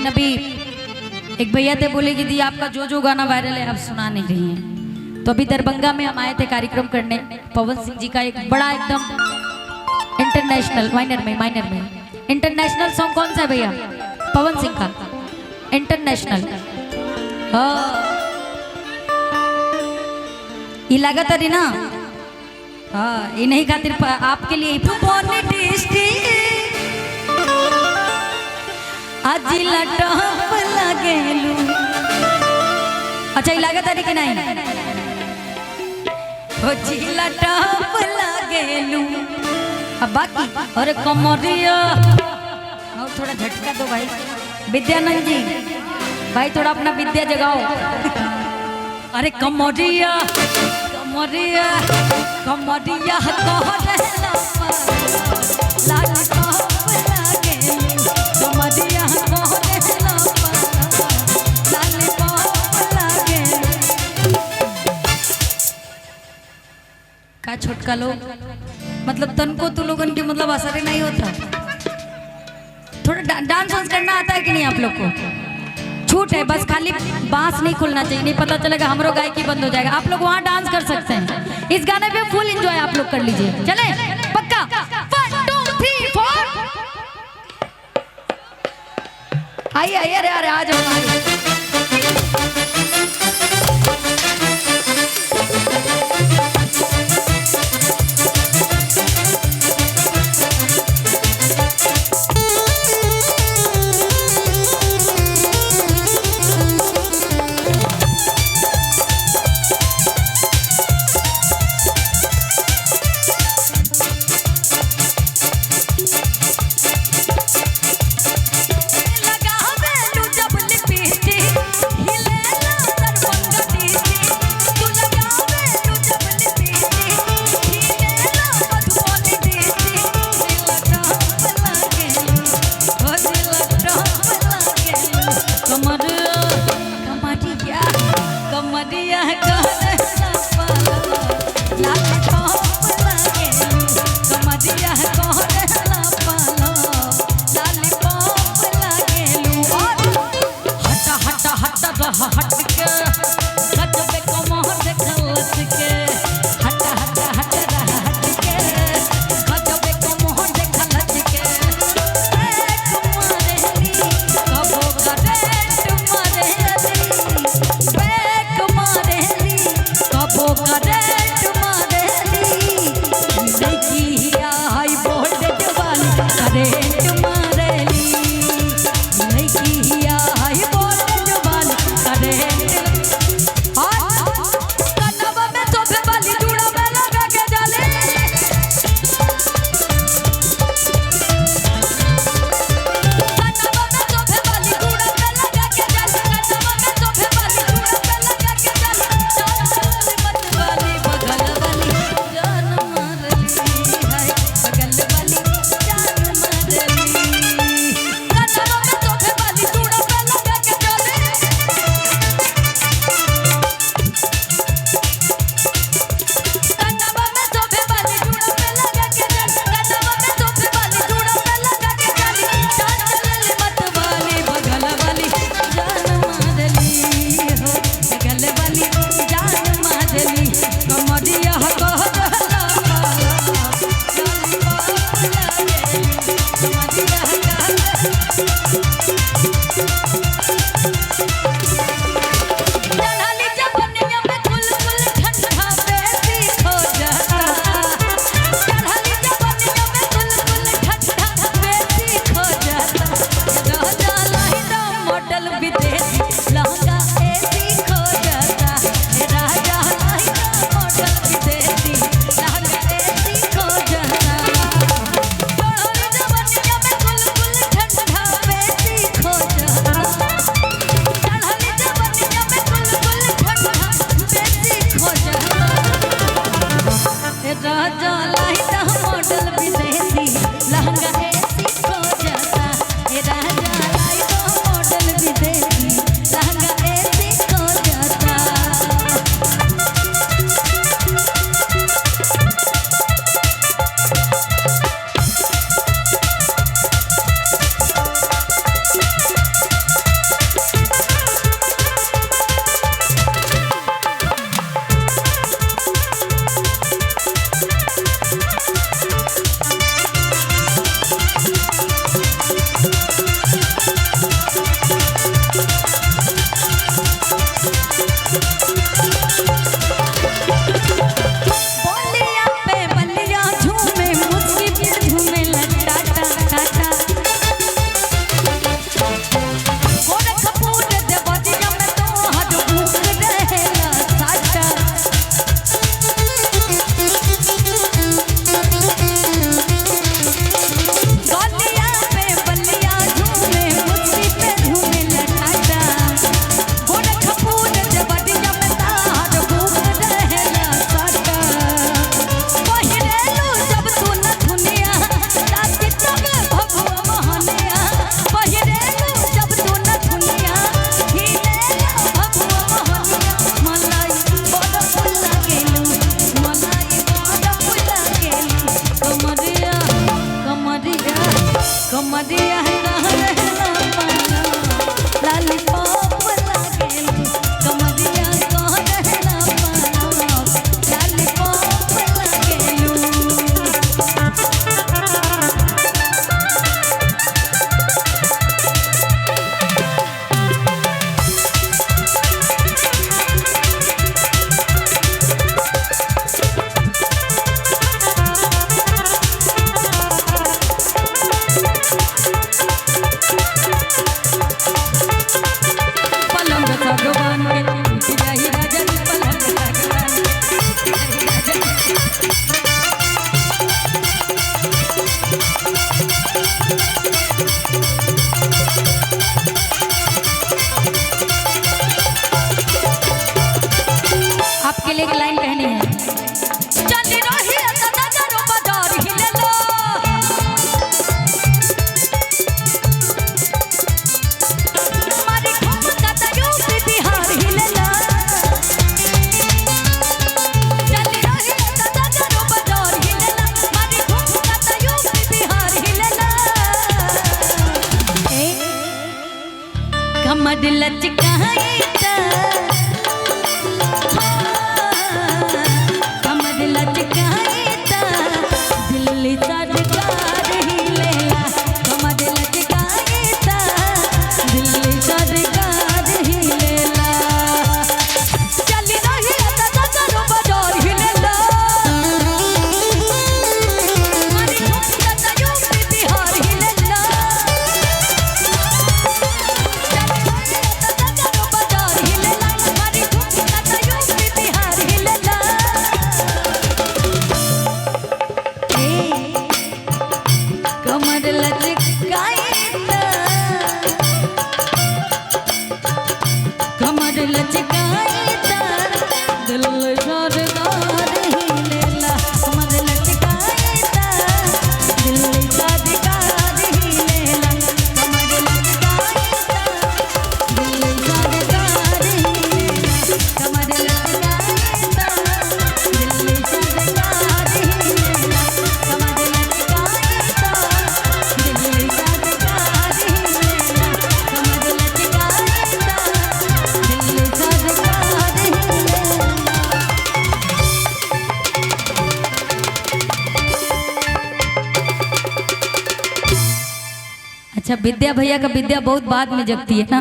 लेकिन अभी एक भैया थे बोले कि दी आपका जो जो गाना वायरल है आप सुना नहीं रही हैं। तो अभी दरभंगा में हम आए थे कार्यक्रम करने, पवन सिंह जी का एक बड़ा एकदम इंटरनेशनल माइनर में इंटरनेशनल सॉन्ग कौन सा है भैया? पवन सिंह का इंटरनेशनल। हाँ ये लागत है ना। हाँ इन्हीं खातिर आपके लिए अच्छा ये लागत है कि नहीं? अब बाकी अरे कमरिया और थोड़ा झटका दो भाई। विद्यानंद जी भाई थोड़ा अपना विद्या जगाओ। अरे कमरिया कमरिया कमरिया का छोटका लोग मतलब तन को तू लोगन के मतलब असर नहीं होता। थोड़ा डांस वांस करना आता है कि नहीं आप लोग को? छूट है बस, खाली बांस नहीं खुलना चाहिए, नहीं पता चलेगा हमरो गायकी बंद हो जाएगा। आप लोग वहाँ डांस कर सकते हैं। इस गाने पे फुल एंजॉय आप लोग कर लीजिए। चले पक्का 1 2 3 4 आइए आइए। अरे अरे आ जाओ। कमर लचकाई ता कमर लचकाई ता दिल्ली सरकार ही लेला कमर लचकाई ता दिल्ली सरकार ही लेला चली रही ता करो बाजार ही लेला मारी ठुमका ता यूपी बिहार ही लेला कमर लचकाई ता कमर लचकाई ता दिल सरकार ही लेला कमर लचकाई ता दिल सरकार ही लेला कमर लचकाई ता दिल सरकार ही लेला कमर लचकाई ता दिल सरकार ही लेला कमर लचकाई ता दिल सरकार ही लेला कमर लचकाई ता दिल सरकार ही लेला। अच्छा विद्या भैया का विद्या बहुत बाद में जगती है ना।